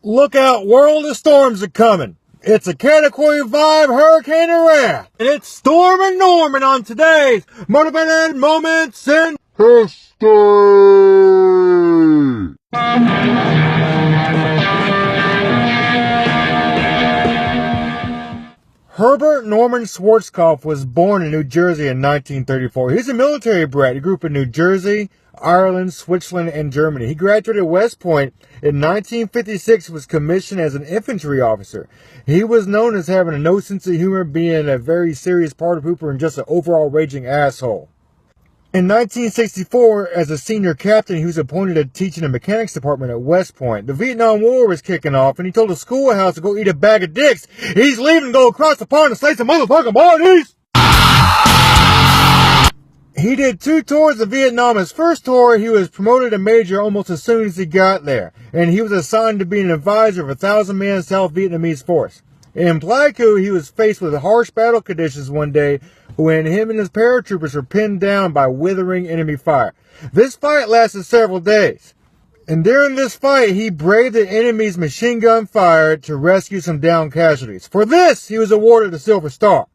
Look out, world, the storms are coming. It's a Category 5 Hurricane of Wrath. And it's Stormin' Norman on today's Motivated Moments in History. Herbert Norman Schwarzkopf was born in New Jersey in 1934. He's a military brat. He grew up in New Jersey, Ireland, Switzerland, and Germany. He graduated at West Point in 1956 and was commissioned as an infantry officer. He was known as having no sense of humor, being a very serious party pooper, and just an overall raging asshole. In 1964, as a senior captain, he was appointed to teach in the mechanics department at West Point. The Vietnam War was kicking off, and he told the schoolhouse to go eat a bag of dicks. He's leaving to go across the pond and slay some motherfucking bodies! He did 2 tours of Vietnam. His first tour, he was promoted to major almost as soon as he got there, and he was assigned to be an advisor of a 1,000-man South Vietnamese force. In Pleiku, he was faced with harsh battle conditions one day when him and his paratroopers were pinned down by withering enemy fire. This fight lasted several days, and during this fight, he braved the enemy's machine gun fire to rescue some downed casualties. For this, he was awarded the Silver Star.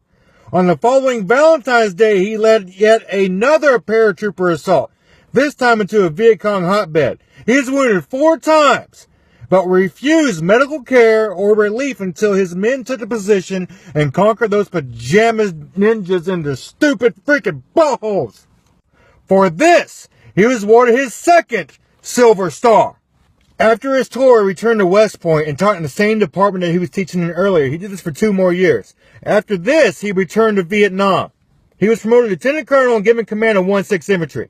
On the following Valentine's Day, he led yet another paratrooper assault, this time into a Viet Cong hotbed. He was wounded 4 times, but refused medical care or relief until his men took the position and conquered those pajama ninjas in their stupid freaking buttholes. For this, he was awarded his 2nd Silver Star. After his tour, he returned to West Point and taught in the same department that he was teaching in earlier. He did this for 2 more years. After this, he returned to Vietnam. He was promoted to Lieutenant Colonel and given command of 1/6 Infantry.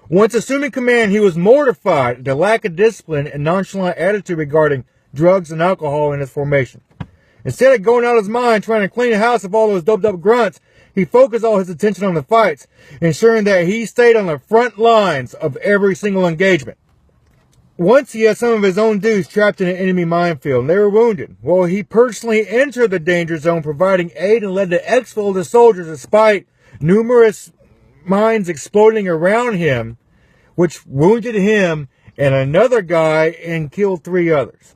Once assuming command, he was mortified at the lack of discipline and nonchalant attitude regarding drugs and alcohol in his formation. Instead of going out of his mind trying to clean the house of all those doped-up grunts, he focused all his attention on the fights, ensuring that he stayed on the front lines of every single engagement. Once he had some of his own dudes trapped in an enemy minefield, and they were wounded. Well, he personally entered the danger zone, providing aid and led the exfil of the soldiers despite numerous mines exploding around him, which wounded him and another guy and killed 3 others.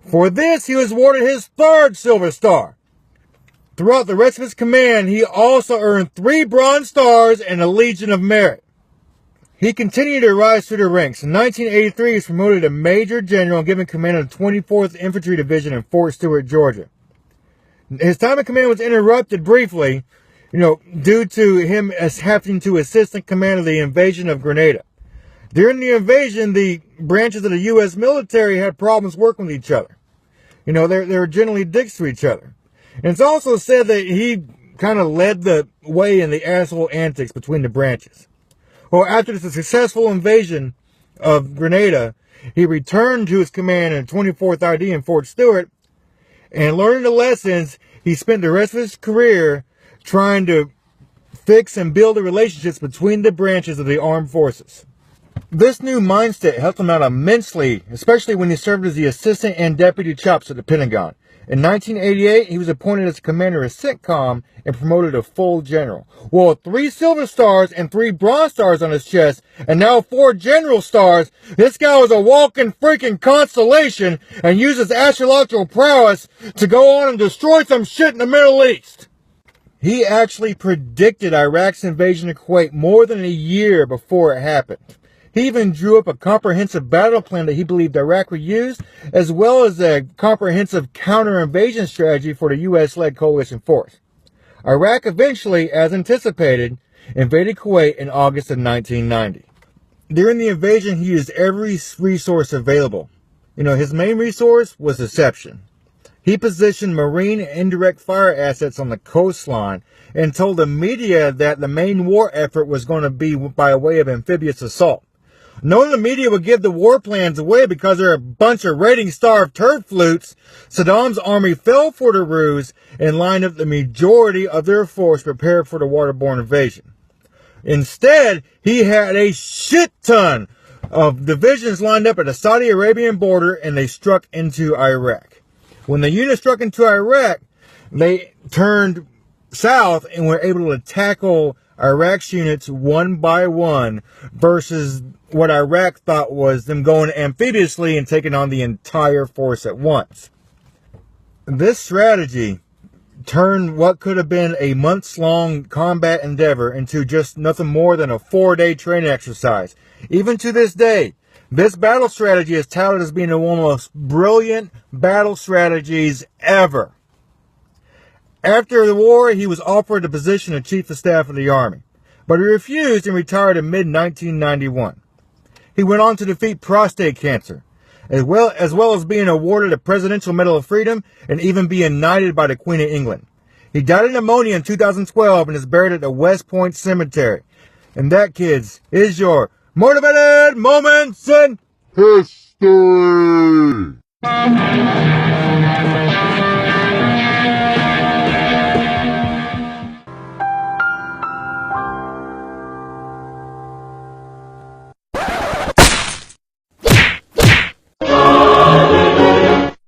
For this, he was awarded his 3rd Silver Star. Throughout the rest of his command, he also earned 3 Bronze Stars and a Legion of Merit. He continued to rise through the ranks. In 1983, he was promoted to Major General and given command of the 24th Infantry Division in Fort Stewart, Georgia. His time in command was interrupted briefly, due to him as having to assist in command of the invasion of Grenada. During the invasion, the branches of the U.S. military had problems working with each other. They were generally dicks to each other. And it's also said that he kind of led the way in the asshole antics between the branches. Well, after the successful invasion of Grenada, he returned to his command in 24th ID in Fort Stewart, and learning the lessons, he spent the rest of his career trying to fix and build the relationships between the branches of the armed forces. This new mindset helped him out immensely, especially when he served as the assistant and deputy chops at the Pentagon. In 1988, he was appointed as commander of CENTCOM and promoted to full general. Well, 3 Silver Stars and 3 Bronze Stars on his chest, and now 4 General Stars. This guy was a walking freaking constellation and used his astrological prowess to go on and destroy some shit in the Middle East. He actually predicted Iraq's invasion of Kuwait more than a year before it happened. He even drew up a comprehensive battle plan that he believed Iraq would use, as well as a comprehensive counter-invasion strategy for the U.S.-led coalition force. Iraq eventually, as anticipated, invaded Kuwait in August of 1990. During the invasion, he used every resource available. His main resource was deception. He positioned Marine and indirect fire assets on the coastline and told the media that the main war effort was going to be by way of amphibious assault. Knowing the media would give the war plans away because they're a bunch of rating-starved turd flutes, Saddam's army fell for the ruse and lined up the majority of their force prepared for the waterborne invasion. Instead, he had a shit ton of divisions lined up at the Saudi Arabian border, and they struck into Iraq. When the unit struck into Iraq, they turned south and were able to tackle Iraq's units one by one versus what Iraq thought was them going amphibiously and taking on the entire force at once. This strategy turned what could have been a months-long combat endeavor into just nothing more than a 4-day training exercise. Even to this day, this battle strategy is touted as being one of the most brilliant battle strategies ever. After the war, he was offered the position of Chief of Staff of the Army, but he refused and retired in mid-1991. He went on to defeat prostate cancer, as well as being awarded a Presidential Medal of Freedom and even being knighted by the Queen of England. He died of pneumonia in 2012 and is buried at the West Point Cemetery. And that, kids, is your Motivated Moments in History.